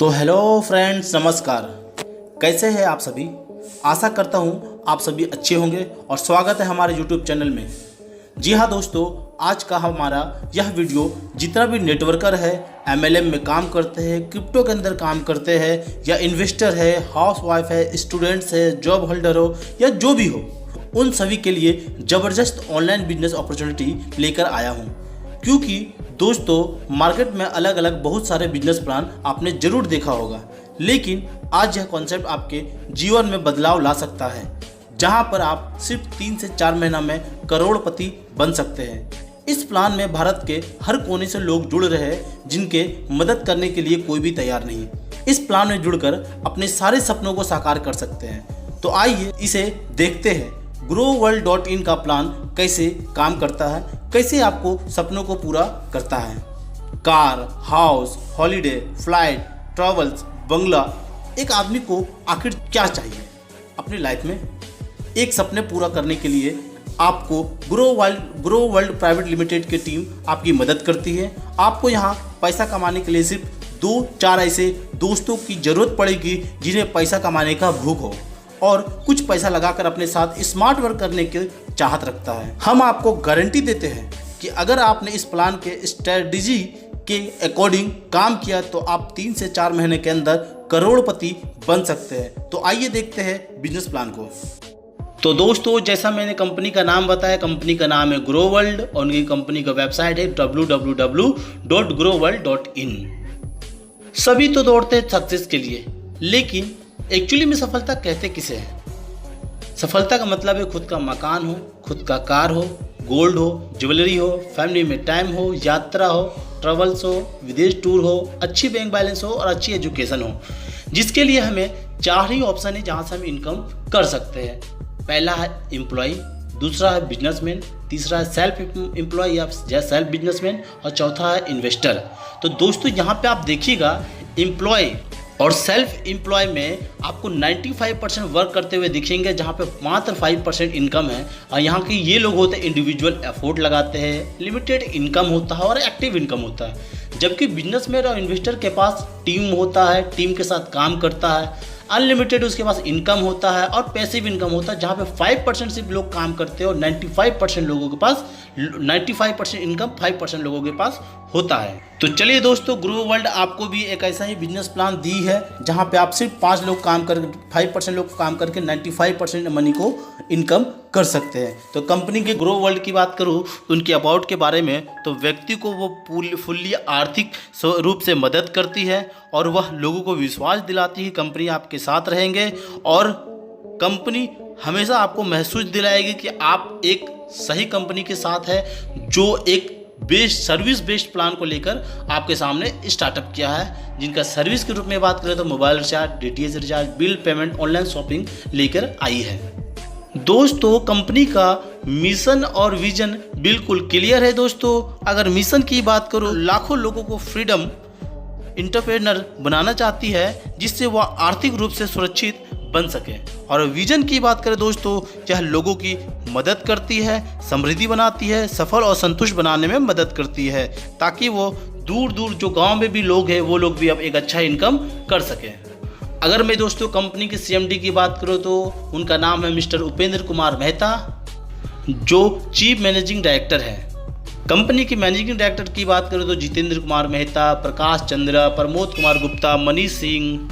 तो hello friends, नमस्कार। कैसे हैं आप सभी? आशा करता हूं आप सभी अच्छे होंगे और स्वागत है हमारे YouTube चैनल में। जी हाँ दोस्तों, आज का हमारा यह वीडियो जितना भी नेटवर्कर है, MLM में काम करते हैं, क्रिप्टो के अंदर काम करते हैं, या इन्वेस्टर है, हाउसवाइफ है, स्टूडेंट्स है, जॉब होल्डर हो या जो भी हो, उन सभी के लिए ज़बरदस्त ऑनलाइन बिजनेस अपॉर्चुनिटी लेकर आया हूँ। क्योंकि दोस्तों, मार्केट में अलग अलग बहुत सारे बिजनेस प्लान आपने ज़रूर देखा होगा, लेकिन आज यह कॉन्सेप्ट आपके जीवन में बदलाव ला सकता है, जहां पर आप सिर्फ 3 से 4 महीना में करोड़पति बन सकते हैं। इस प्लान में भारत के हर कोने से लोग जुड़ रहे हैं, जिनके मदद करने के लिए कोई भी तैयार नहीं। इस प्लान में जुड़कर अपने सारे सपनों को साकार कर सकते हैं। तो आइए इसे देखते हैं। growworld.in का प्लान कैसे काम करता है, कैसे आपको सपनों को पूरा करता है। Car, house, holiday, flight, travels, बंगला, एक आदमी को आखिर क्या चाहिए अपनी लाइफ में? एक सपने पूरा करने के लिए आपको ग्रो वर्ल्ड प्राइवेट लिमिटेड की टीम आपकी मदद करती है। आपको यहाँ पैसा कमाने के लिए सिर्फ 2-4 ऐसे दोस्तों की ज़रूरत पड़ेगी जिन्हें पैसा कमाने का भूख हो और कुछ पैसा लगाकर अपने साथ स्मार्ट वर्क करने की चाहत रखता है। हम आपको गारंटी देते हैं कि अगर आपने इस प्लान के स्ट्रेटजी के अकॉर्डिंग काम किया तो आप 3 से 4 महीने के अंदर करोड़पति बन सकते हैं। तो आइए देखते हैं बिजनेस प्लान को। तो दोस्तों, जैसा मैंने कंपनी का नाम बताया, कंपनी का नाम है ग्रो वर्ल्ड और उनकी कंपनी का वेबसाइट है www.growworld.in। सभी तो दौड़ते हैं सक्सेस के लिए, लेकिन एक्चुअली में सफलता कहते किसे हैं? सफलता का मतलब है खुद का मकान हो, खुद का कार हो, गोल्ड हो, ज्वेलरी हो, फैमिली में टाइम हो, यात्रा हो, ट्रैवल्स हो, विदेश टूर हो, अच्छी बैंक बैलेंस हो और अच्छी एजुकेशन हो, जिसके लिए हमें 4 ही ऑप्शन है जहाँ से हम इनकम कर सकते हैं। पहला है एम्प्लॉय, दूसरा है बिजनेसमैन, तीसरा है सेल्फ एम्प्लॉय या सेल्फ बिजनेसमैन और चौथा है इन्वेस्टर। तो दोस्तों, यहाँ पे आप देखिएगा, एम्प्लॉय और सेल्फ एम्प्लॉय में आपको 95% वर्क करते हुए दिखेंगे, जहाँ पे मात्र 5% इनकम है। और यहाँ के ये लोग होते हैं इंडिविजुअल एफर्ट लगाते हैं, लिमिटेड इनकम होता है और एक्टिव इनकम होता है। जबकि बिजनेसमैन और इन्वेस्टर के पास टीम होता है, टीम के साथ काम करता है, अनलिमिटेड उसके पास इनकम होता है और पैसिव इनकम होता है, जहाँ पे 5% सिर्फ लोग काम करते हैं और 95% लोगों के पास 95% इनकम 5% लोगों के पास होता है। तो चलिए दोस्तों, ग्रो वर्ल्ड आपको भी एक ऐसा ही बिजनेस प्लान दी है, जहाँ पे आप सिर्फ 5 लोग काम कर 5% लोग काम करके 95% मनी को इनकम कर सकते हैं। तो कंपनी के ग्रो वर्ल्ड की बात करूँ, उनके अबाउट के बारे में, तो व्यक्ति को वो फुल्ली आर्थिक रूप से मदद करती है और वह लोगों को विश्वास दिलाती है कंपनी आपके साथ रहेंगे, और कंपनी हमेशा आपको महसूस दिलाएगी कि आप एक सही कंपनी के साथ है, जो एक सर्विस बेस्ड प्लान को लेकर आपके सामने स्टार्टअप किया है, जिनका सर्विस के रूप में बात करें तो mobile recharge, DTH recharge, bill payment, online shopping लेकर आई है। दोस्तों, कंपनी का मिशन और विजन बिल्कुल क्लियर है। दोस्तों, अगर मिशन की बात करूं, लाखों लोगों को फ्रीडम एंटरप्रेन्योर बनाना चाहती है, जिससे वह आर्थिक रूप से सुरक्षित बन सके। और विजन की बात करें दोस्तों, यह लोगों की मदद करती है, समृद्धि बनाती है, सफल और संतुष्ट बनाने में मदद करती है, ताकि वो दूर दूर जो गांव में भी लोग हैं, वो लोग भी अब एक अच्छा इनकम कर सकें। अगर मैं दोस्तों कंपनी के CMD की बात करूँ तो उनका नाम है मिस्टर उपेंद्र कुमार मेहता, जो चीफ मैनेजिंग डायरेक्टर है। कंपनी के मैनेजिंग डायरेक्टर की बात करें तो जितेंद्र कुमार मेहता, प्रकाश चंद्रा, प्रमोद कुमार गुप्ता, मनीष सिंह।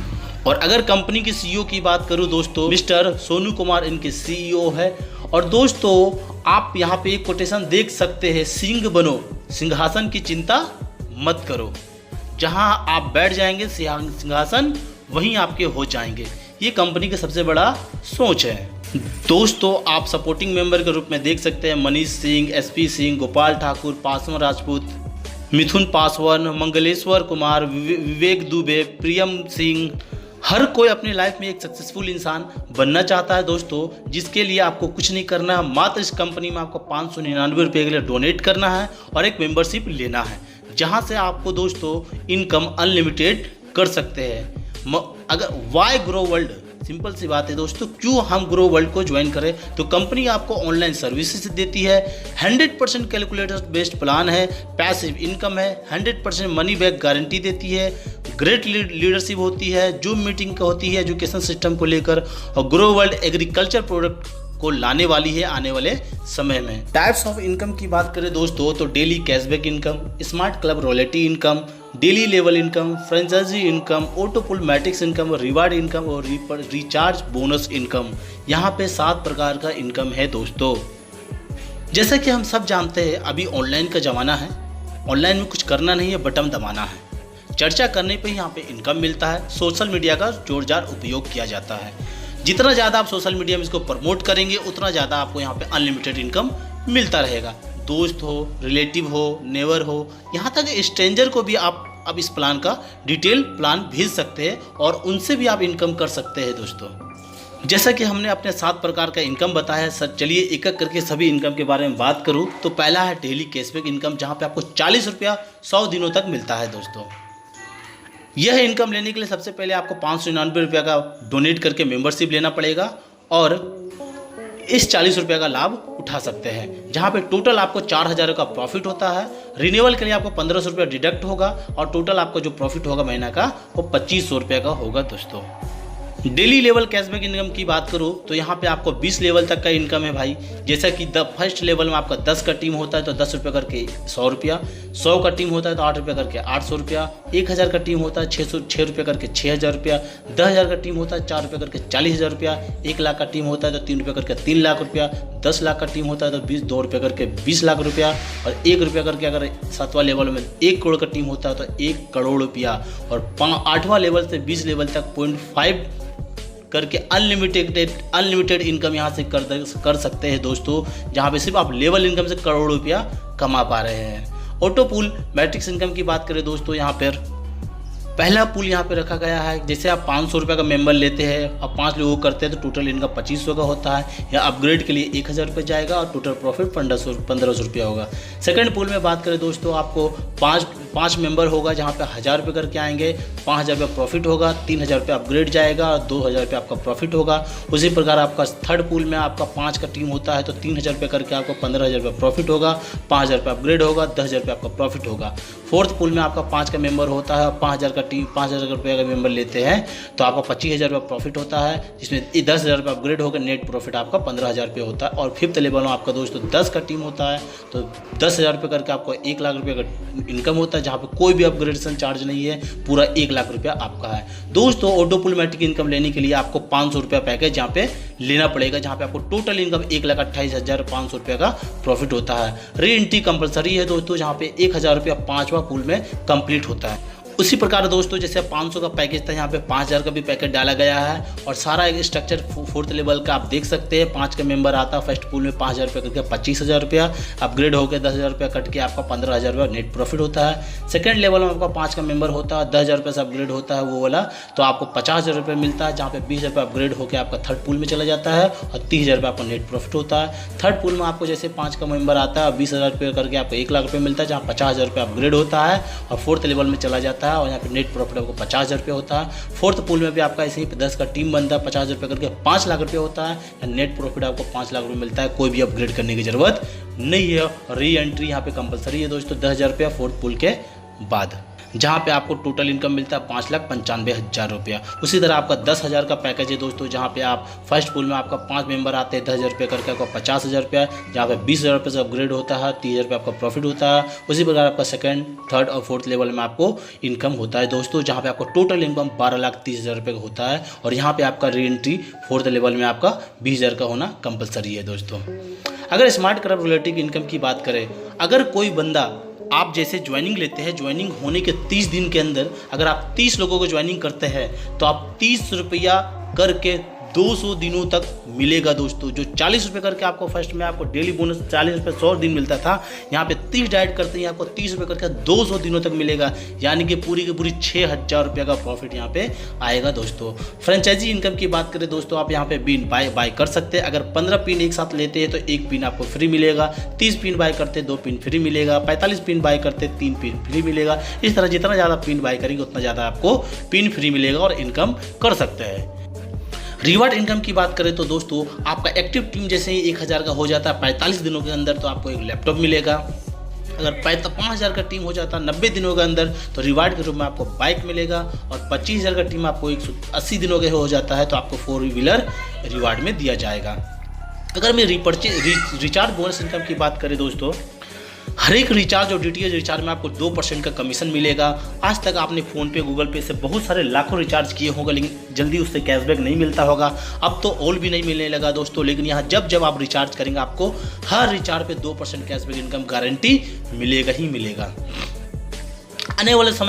और अगर कंपनी के CEO की बात करूं दोस्तों, मिस्टर सोनू कुमार इनके CEO है। और दोस्तों, आप यहाँ पे एक कोटेशन देख सकते हैं, सिंह बनो, सिंहासन की चिंता मत करो। जहाँ आप बैठ जाएंगे सिंहासन, वहीं आपके हो जाएंगे। ये कंपनी का सबसे बड़ा सोच है। दोस्तों, आप सपोर्टिंग मेंबर के रूप में देख सकते हैं मनीष सिंह, SP सिंह, गोपाल ठाकुर, पासवान राजपूत, मिथुन पासवान, मंगलेश्वर कुमार, विवेक दुबे, प्रियम सिंह। हर कोई अपनी लाइफ में एक सक्सेसफुल इंसान बनना चाहता है दोस्तों, जिसके लिए आपको कुछ नहीं करना है, मात्र इस कंपनी में आपको 599 रुपये के लिए डोनेट करना है और एक मेंबरशिप लेना है, जहां से आपको दोस्तों इनकम अनलिमिटेड कर सकते हैं। अगर वाई ग्रो वर्ल्ड सिंपल सी बात है दोस्तों, क्यों हम ग्रो वर्ल्ड को ज्वाइन करें? तो कंपनी आपको ऑनलाइन सर्विसेज देती है, 100% कैलकुलेटर बेस्ड प्लान है, पैसिव इनकम है, 100% मनी बैक गारंटी देती है, ग्रेट लीडरशिप होती है, जूम मीटिंग का होती है एजुकेशन सिस्टम को लेकर, और ग्रो वर्ल्ड एग्रीकल्चर प्रोडक्ट को लाने वाली है आने वाले समय में। टाइप्स ऑफ इनकम की बात करें दोस्तों तो daily cashback income, smart club royalty income, daily level income, franchise income, auto pool matrix income, reward income और रिचार्ज बोनस इनकम। यहाँ पे 7 प्रकार का इनकम है दोस्तों। जैसा कि हम सब जानते हैं अभी ऑनलाइन का ज़माना है, ऑनलाइन में कुछ करना नहीं है, बटन दबाना है, चर्चा करने पे यहाँ पे इनकम मिलता है। सोशल मीडिया का जोरदार उपयोग किया जाता है, जितना ज़्यादा आप सोशल मीडिया में इसको प्रमोट करेंगे उतना ज़्यादा आपको यहाँ पे अनलिमिटेड इनकम मिलता रहेगा। दोस्त हो, रिलेटिव हो, नेबर हो, यहाँ तक स्ट्रेंजर को भी आप अब इस प्लान का डिटेल प्लान भेज सकते हैं और उनसे भी आप इनकम कर सकते हैं दोस्तों। जैसा कि हमने अपने 7 प्रकार का इनकम बताया है सर, चलिए एक एक करके सभी इनकम के बारे में बात करूँ तो पहला है डेली कैशबैक इनकम, जहाँ पे आपको 40 रुपया 100 दिनों तक मिलता है दोस्तों। यह इनकम लेने के लिए सबसे पहले आपको 599 रुपये का डोनेट करके मेंबरशिप लेना पड़ेगा और इस 40 रुपये का लाभ उठा सकते हैं, जहाँ पे टोटल आपको 4000 का प्रॉफिट होता है। रिन्यूअल के लिए आपको 1500 रुपये डिडक्ट होगा और टोटल आपको जो प्रॉफिट होगा महीना का वो 2500 रुपये का होगा दोस्तों। डेली लेवल कैशबैक इनकम की बात करूँ तो यहाँ पे आपको 20 लेवल तक का इनकम है भाई। जैसा कि फर्स्ट लेवल में आपका 10 का टीम होता है तो 10 रुपये करके 100 रुपया, 100 का टीम होता है तो 8 रुपये करके 800 रुपया, 1000 का टीम होता है 6 रुपये करके 6000 रुपया, 10,000 का टीम होता है 4 रुपये करके 40,000 रुपया, 1 लाख का टीम होता है तो 3 रुपये करके 3 लाख रुपया, 10 लाख का टीम होता है तो 2 रुपये करके 20 लाख रुपया और 1 रुपया करके अगर 7वां लेवल में 1 करोड़ का टीम होता है तो 1 करोड़ रुपया और 8वां लेवल से 20 लेवल तक 0.5 करके अनलिमिटेड इनकम यहाँ से कर सकते हैं दोस्तों, जहाँ पे सिर्फ आप लेवल इनकम से करोड़ रुपया कमा पा रहे हैं। ऑटो पूल मैट्रिक्स इनकम की बात करें दोस्तों, यहाँ पर पहला पूल यहाँ पे रखा गया है। जैसे आप 500 रुपये का मेंबर लेते हैं और 5 लोगों करते हैं तो टोटल इनकम 2500 का होता है, या अपग्रेड के लिए 1000 रुपये जाएगा और टोटल प्रॉफिट 1500 रुपया होगा। सेकंड पूल में बात करें दोस्तों, आपको 5 मेंबर होगा जहाँ पे 1000 रुपये करके आएंगे, 5000 रुपये प्रॉफिट होगा, 3000 रुपये अपग्रेड जाएगा और 2000 रुपये आपका प्रॉफिट होगा। उसी प्रकार आपका थर्ड पूल में आपका 5 का टीम होता है तो 3000 रुपये करके आपको 15000 रुपये प्रॉफिट होगा, 5000 रुपये अपग्रेड होगा, 10,000 रुपये आपका प्रॉफिट होगा। फोर्थ पूल में आपका 5 का मेंबर होता है और 5000 का टीम 5000 रुपये का मेंबर लेते हैं तो आपका 25,000 रुपये प्रॉफिट होता है, जिसमें 10,000 रुपये अपग्रेड होकर नेट प्रॉफिट आपका 15,000 रुपये होता है। और फिफ्थ लेवल में आपका दोस्तों 10 का टीम होता है तो 10,000 रुपये करके आपको 1 लाख रुपये का इनकम होता है, जहाँ पे कोई भी अपग्रेडेशन चार्ज नहीं है, पूरा 1 लाख रुपया आपका है दोस्तों। ऑटो पुल मैट्रिक इनकम लेने के लिए आपको 500 रुपया पैकेज यहाँ पे लेना पड़ेगा, जहाँ पे आपको टोटल इनकम 1,28,500 रुपये का प्रॉफिट होता है। री एंट्री कंपलसरी है दोस्तों, जहाँ पे 1000 रुपया 5वां पूल में कंप्लीट होता है। उसी प्रकार दोस्तों जैसे 500 का पैकेज था, यहाँ पे 5000 का भी पैकेज डाला गया है और सारा एक स्ट्रक्चर फोर्थ लेवल का आप देख सकते हैं। 5 का मेंबर आता है, फर्स्ट पूल में 5000 रुपये करके 25,000 रुपया, अपग्रेड होकर 10,000 रुपया कट के आपका 15,000 रुपया नेट प्रॉफिट होता है। सेकंड लेवल में आपका 5 का मेंबर होता है, 10,000 रुपये से अपग्रेड होता है वो वाला, तो आपको 50,000 रुपये मिलता है, जहाँ पे 20,000 रुपये अपग्रेड होकर आपका थर्ड पूल में चला जाता है और 30,000 रुपये आपको नेट प्रॉफिट होता है। थर्ड पूल में आपको जैसे 5 का मेंबर आता है, 20,000 रुपये करके आपको 1 लाख रुपये मिलता है, जहाँ 50,000 रुपये अपग्रेड होता है और फोर्थ लेवल में चला जाता है और यहाँ पे नेट प्रॉफिट आपको 50,000 रुपये होता है। फोर्थ पूल में भी आपका ऐसे ही 10 का टीम बनता है, 50,000 रुपये करके 5 लाख रुपये होता है, नेट प्रॉफिट आपको 5 लाख रुपये मिलता है, कोई भी अपग्रेड करने की जरूरत नहीं है। री एंट्री यहाँ पे कंपलसरी है दोस्तों 10,000 रुपया फोर्थ पूल के बाद, जहाँ पे आपको टोटल इनकम मिलता है 5,95,000 रुपया। उसी तरह आपका 10,000 का पैकेज है दोस्तों, जहाँ पे आप फर्स्ट पूल में आपका 5 मेंबर आते हैं, 10,000 रुपये करके आपका 50,000 रुपया, जहाँ पे 20,000 रुपये से अपग्रेड होता है, 30,000 रुपये आपका प्रॉफिट होता है। उसी प्रकार आपका सेकंड, थर्ड और फोर्थ लेवल में आपको इनकम होता है दोस्तों, जहाँ पे आपको टोटल इनकम 12,30,000 रुपये का होता है और यहाँ पे आपका री एंट्री फोर्थ लेवल में आपका 20,000 का होना कंपलसरी है दोस्तों। अगर स्मार्ट क्लब रिलेटेड इनकम की बात करें, अगर कोई बंदा आप जैसे ज्वाइनिंग लेते हैं, ज्वाइनिंग होने के 30 दिन के अंदर अगर आप 30 लोगों को ज्वाइनिंग करते हैं तो आप 30 रुपया करके 200 दिनों तक मिलेगा दोस्तों। जो 40 रुपये करके आपको फर्स्ट में आपको डेली बोनस 40 रुपये 100 दिन मिलता था, यहाँ पे 30 डाइट करते हैं आपको 30 रुपये करके 200 दिनों तक मिलेगा, यानी कि पूरी की पूरी 6,000 रुपये का प्रॉफिट यहाँ पे आएगा दोस्तों। फ्रेंचाइजी इनकम की बात करें दोस्तों, आप यहाँ पे पिन बाय कर सकते हैं। अगर 15 पिन एक साथ लेते हैं तो 1 पिन आपको फ्री मिलेगा, 30 पिन बाय करते 2 पिन फ्री मिलेगा, 45 पिन बाय करते 3 पिन फ्री मिलेगा। इस तरह जितना ज़्यादा पिन बाय करेंगे उतना ज़्यादा आपको पिन फ्री मिलेगा और इनकम कर सकते हैं। रिवार्ड इनकम की बात करें तो दोस्तों आपका एक्टिव टीम जैसे ही 1000 का हो जाता है 45 दिनों के अंदर तो आपको एक लैपटॉप मिलेगा। अगर 5000 का टीम हो जाता है 90 दिनों के अंदर तो रिवार्ड के रूप में आपको बाइक मिलेगा। और 25000 का टीम आपको 180 दिनों के हो जाता है तो आपको 4 व्हीलर रिवार्ड में दिया जाएगा। अगर मैं रिचार्ज बोनस इनकम की बात करें दोस्तों, हर एक रिचार्ज और डीटीएच रिचार्ज में आपको 2% का कमीशन मिलेगा। आज तक आपने फ़ोनपे गूगल पे से बहुत सारे लाखों रिचार्ज किए होंगे लेकिन जल्दी उससे कैशबैक नहीं मिलता होगा। अब तो ऑल भी नहीं मिलने लगा दोस्तों, लेकिन यहाँ जब आप रिचार्ज करेंगे आपको हर रिचार्ज पे 2% कैशबैक इनकम गारंटी मिलेगा ही मिलेगा। आने वाले समय